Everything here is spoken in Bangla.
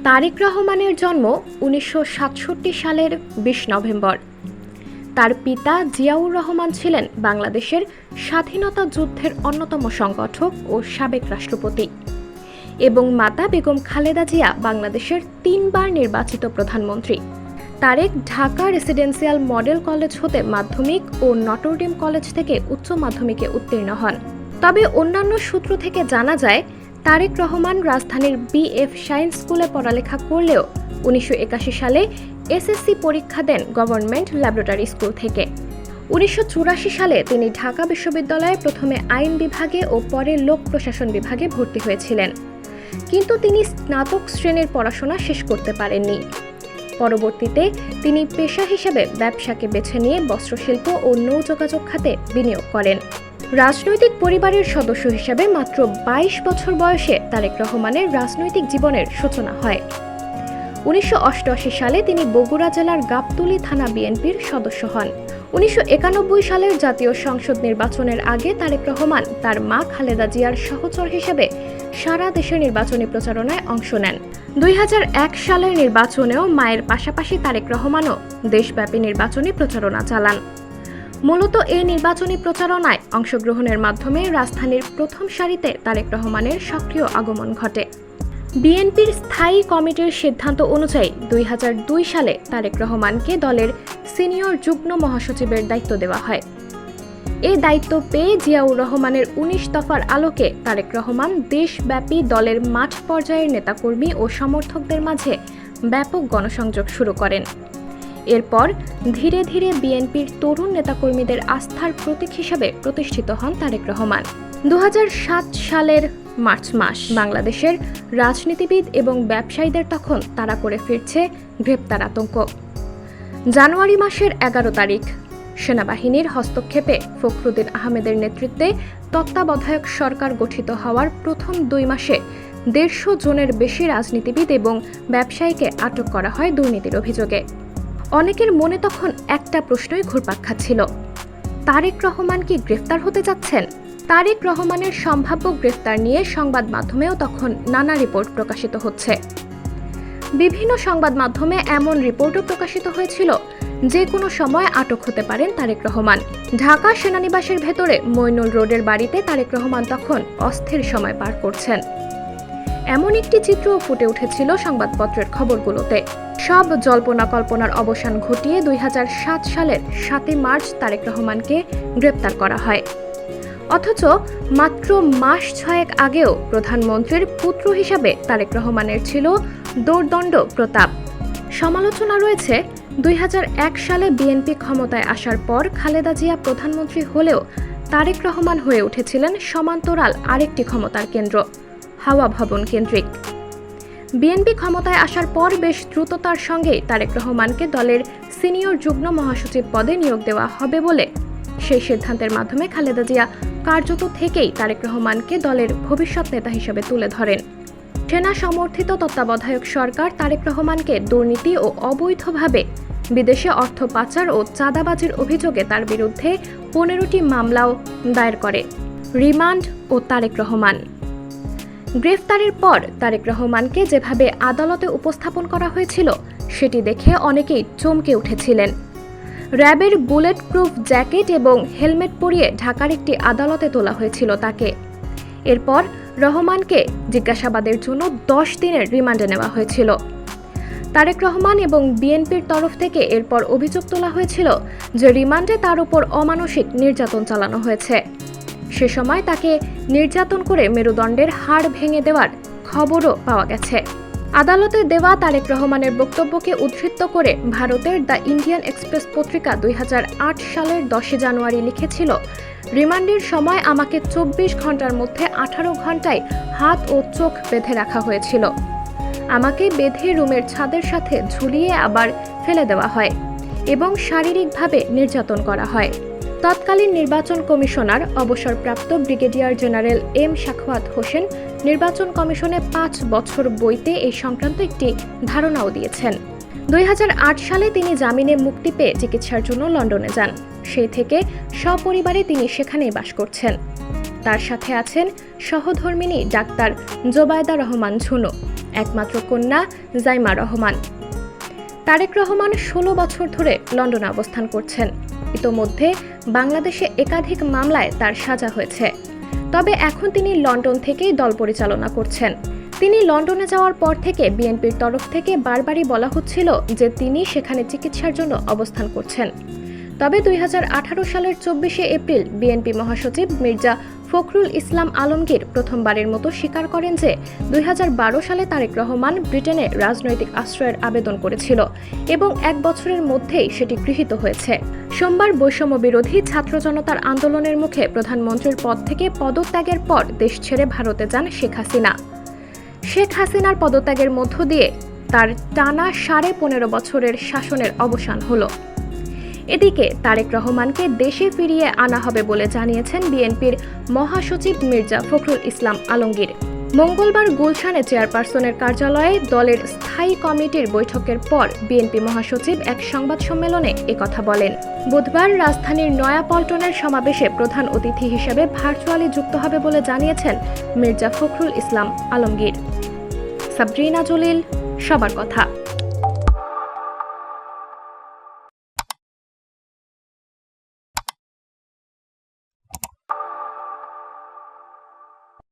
তারেক রহমানের জন্ম ১৯৬৭ সালের ২০ নভেম্বর। তার পিতা জিয়াউর রহমান ছিলেন বাংলাদেশের স্বাধীনতা যুদ্ধের অন্যতম সংগঠক ও সাবেক রাষ্ট্রপতি এবং মাতা বেগম খালেদা জিয়া বাংলাদেশের ৩ বার নির্বাচিত প্রধানমন্ত্রী। Tarique Dhaka residential model college হতে মাধ্যমিক ও নটরডেম কলেজ থেকে উচ্চ মাধ্যমিকে উত্তীর্ণ হন। তবে অন্যান্য সূত্র থেকে জানা যায় তারেক রহমান রাজধানীর BF সায়েন্স স্কুলে পড়ালেখা করলেও ১৯৮১ সালে SSC পরীক্ষা দেন গভর্নমেন্ট ল্যাবরেটরি স্কুল থেকে। ১৯৮৪ সালে তিনি ঢাকা বিশ্ববিদ্যালয়ে প্রথমে আইন বিভাগে ও পরে লোক প্রশাসন বিভাগে ভর্তি হয়েছিলেন, কিন্তু তিনি স্নাতক শ্রেণীর পড়াশোনা শেষ করতে পারেননি। পরবর্তীতে তিনি পেশা হিসেবে ব্যবসাকে বেছে নিয়ে বস্ত্রশিল্প ও নৌযোগাযোগ খাতে বিনিয়োগ করেন। রাজনৈতিক পরিবারের সদস্য হিসেবে মাত্র ২২ বছর বয়সে তারেক রহমানের রাজনৈতিক জীবনের সূচনা হয়। ১৯৮৮ সালে তিনি বগুড়া জেলার গাবতলী থানা বিএনপির সদস্য হন। ১৯৯১ সালের জাতীয় সংসদ নির্বাচনের আগে তারেক রহমান তার মা খালেদা জিয়ার সহচর হিসেবে সারা দেশে নির্বাচনী প্রচারণায় অংশ নেন। ২০০১ সালের নির্বাচনেও মায়ের পাশাপাশি তারেক রহমানও দেশব্যাপী নির্বাচনী প্রচারণা চালান। মূলত এই নির্বাচনী প্রচারণায় অংশগ্রহণের মাধ্যমে রাজধানীর প্রথম সারিতে তারেক রহমানের সক্রিয় আগমন ঘটে। বিএনপির স্থায়ী কমিটির সিদ্ধান্ত অনুযায়ী ২০০২ সালে তারেক রহমানকে দলের সিনিয়র যুগ্ম মহাসচিবের দায়িত্ব দেওয়া হয়। এই দায়িত্ব পেয়ে জিয়াউর রহমানের ১৯ দফার আলোকে তারেক রহমান দেশব্যাপী দলের মাঠ পর্যায়ের নেতাকর্মী ও সমর্থকদের মাঝে ব্যাপক গণসংযোগ শুরু করেন। এরপর ধীরে ধীরে বিএনপির তরুণ নেতাকর্মীদের আস্থার প্রতীক হিসেবে প্রতিষ্ঠিত হন তারেক রহমান। ২০০৭ সালের মার্চ মাস বাংলাদেশের রাজনীতিবিদ এবং ব্যবসায়ীদের তখন তাড়া করে ফিরছে গ্রেপ্তার আতঙ্ক। জানুয়ারি মাসের ১১ তারিখ সেনাবাহিনীর হস্তক্ষেপে ফখরুদ্দিন আহমেদের নেতৃত্বে তত্ত্বাবধায়ক সরকার গঠিত হওয়ার প্রথম ২ মাসে ১৫০ জনের বেশি রাজনীতিবিদ এবং ব্যবসায়ীকে আটক করা হয় দুর্নীতির অভিযোগে। অনেকের মনে তখন একটা প্রশ্নই ঘুরপাক খাচ্ছিল, তারেক রহমান কি গ্রেফতার হতে যাচ্ছেন? তারেক রহমানের সম্ভাব্য গ্রেফতার নিয়ে সংবাদ মাধ্যমেও তখন নানা রিপোর্ট প্রকাশিত হচ্ছে। বিভিন্ন সংবাদ মাধ্যমে এমন রিপোর্টও প্রকাশিত হয়েছিল যে কোনো সময় আটক হতে পারেন তারেক রহমান। ঢাকা সেনানিবাসের ভেতরে মইনুল রোডের বাড়িতে তারেক রহমান তখন অস্থির সময় পার করছেন। এমন একটি চিত্রও ফুটে উঠেছিল সংবাদপত্রের খবরগুলোতে। সব জল্পনা কল্পনার অবসান ঘটিয়ে ২০০৭ সালের ৭ মার্চ তারেক রহমানকে গ্রেপ্তার করা হয়। অথচ মাত্র মাস ৬ আগেও প্রধানমন্ত্রীর পুত্র হিসাবে তারেক রহমানের ছিল দোর্দণ্ড প্রতাপ। সমালোচনা রয়েছে ২০০১ সালে বিএনপি ক্ষমতায় আসার পর খালেদা জিয়া প্রধানমন্ত্রী হলেও তারেক রহমান হয়ে উঠেছিলেন সমান্তরাল আরেকটি ক্ষমতার কেন্দ্র, হাওয়া ভবন কেন্দ্রিক। বিএনপি ক্ষমতায় আসার পর বেশ দ্রুততার সঙ্গেই তারেক রহমানকে দলের সিনিয়র যুগ্ম মহাসচিব পদে নিয়োগ দেওয়া হবে বলে সেই সিদ্ধান্তের মাধ্যমে খালেদা জিয়া কার্যত থেকেই তারেক রহমানকে দলের ভবিষ্যৎ নেতা হিসেবে তুলে ধরেন। সেনা সমর্থিত তত্ত্বাবধায়ক সরকার তারেক রহমানকে দুর্নীতি ও অবৈধভাবে বিদেশে অর্থ পাচার ও চাঁদাবাজির অভিযোগে তার বিরুদ্ধে ১৫টি মামলাও দায়ের করে। রিমান্ড ও তারেক রহমান। গ্রেফতারের পর তারেক রহমানকে যেভাবে আদালতে উপস্থাপন করা হয়েছিল সেটি দেখে অনেকেই চমকে উঠেছিলেন। র্যাবের বুলেট প্রুফ জ্যাকেট এবং হেলমেট পরিয়ে ঢাকার একটি আদালতে তোলা হয়েছিল তাকে। এরপর রহমানকে জিজ্ঞাসাবাদের জন্য ১০ দিনের রিমান্ডে নেওয়া হয়েছিল। তারেক রহমান এবং বিএনপির তরফ থেকে এরপর অভিযোগ তোলা হয়েছিল যে রিমান্ডে তার উপর অমানসিক নির্যাতন চালানো হয়েছে। সে সময় তাকে নির্যাতন করে মেরুদণ্ডের হাড় ভেঙে দেওয়ার খবরও পাওয়া গেছে। আদালতে দেওয়া তারেক রহমানের বক্তব্যকে উদ্ধৃত করে ভারতের দ্য ইন্ডিয়ান এক্সপ্রেস পত্রিকা ২০০৮ সালের ১০ জানুয়ারি লিখেছিল, রিমান্ডের সময় আমাকে ২৪ ঘন্টার মধ্যে ১৮ ঘন্টায় হাত ও চোখ বেঁধে রাখা হয়েছিল। আমাকে বেঁধে রুমের ছাদের সাথে ঝুলিয়ে আবার ফেলে দেওয়া হয় এবং শারীরিকভাবে নির্যাতন করা হয়। তৎকালীন নির্বাচন কমিশনার অবসরপ্রাপ্ত brigadier general M Sakhawat Hossain নির্বাচন কমিশনে ৫ বছর বইতে এই সংক্রান্ত একটি ধারণাও দিয়েছেন। ২০০৮ সালে তিনি জামিনে মুক্তি পেয়ে চিকিৎসার জন্য লন্ডনে যান। সেই থেকে সপরিবারে তিনি সেখানেই বাস করছেন। তার সাথে আছেন সহধর্মিণী ডাক্তার জোবায়দা রহমান ঝুনু, একমাত্র কন্যা জাইমা রহমান। তারেক রহমান 16 বছর ধরে লন্ডনে অবস্থান করছেন। ইতোমধ্যে বাংলাদেশে একাধিক মামলায় তার সাজা হয়েছে। তবে এখন তিনি লন্ডন থেকেই দল পরিচালনা করছেন। তিনি লন্ডনে যাওয়ার পর থেকে বিএনপির তরফ থেকে বারবারই বলা হচ্ছিল যে তিনি সেখানে চিকিৎসার জন্য অবস্থান করছেন। তবে 2018 সালের 24শে এপ্রিল বিএনপি মহাসচিব মির্জা ফখরুল ইসলাম আলমগীর প্রথমবারের মতো স্বীকার করেন যে 2012 সালে তারেক রহমান ব্রিটেনে রাজনৈতিক আশ্রয়ের আবেদন করেছিল এবং 1 বছরের মধ্যেই সেটি গৃহীত হয়েছে। সোমবার বৈষম্য বিরোধী ছাত্র জনতার আন্দোলনের মুখে প্রধানমন্ত্রীর পদ থেকে পদত্যাগের পর দেশ ছেড়ে ভারতে যান শেখ হাসিনা। শেখ হাসিনার পদত্যাগের মধ্য দিয়ে তার টানা 15.5 বছরের শাসনের অবসান হলো। এদিকে তারেক রহমানকে দেশে ফিরিয়ে আনা হবে বলে জানিয়েছেন বিএনপির মহাসচিব মির্জা ফখরুল ইসলাম আলমগীর। মঙ্গলবার গুলশানে চেয়ারপারসনের কার্যালয়ে দলের স্থায়ী কমিটির বৈঠকের পর বিএনপি মহাসচিব এক সংবাদ সম্মেলনে একথা বলেন। বুধবার রাজধানীর নয়াপল্টনের সমাবেশে প্রধান অতিথি হিসেবে ভার্চুয়ালি যুক্ত হবে বলে জানিয়েছেন মির্জা ফখরুল ইসলাম আলমগীর। সাবরিনা জলিল, সবার কথা।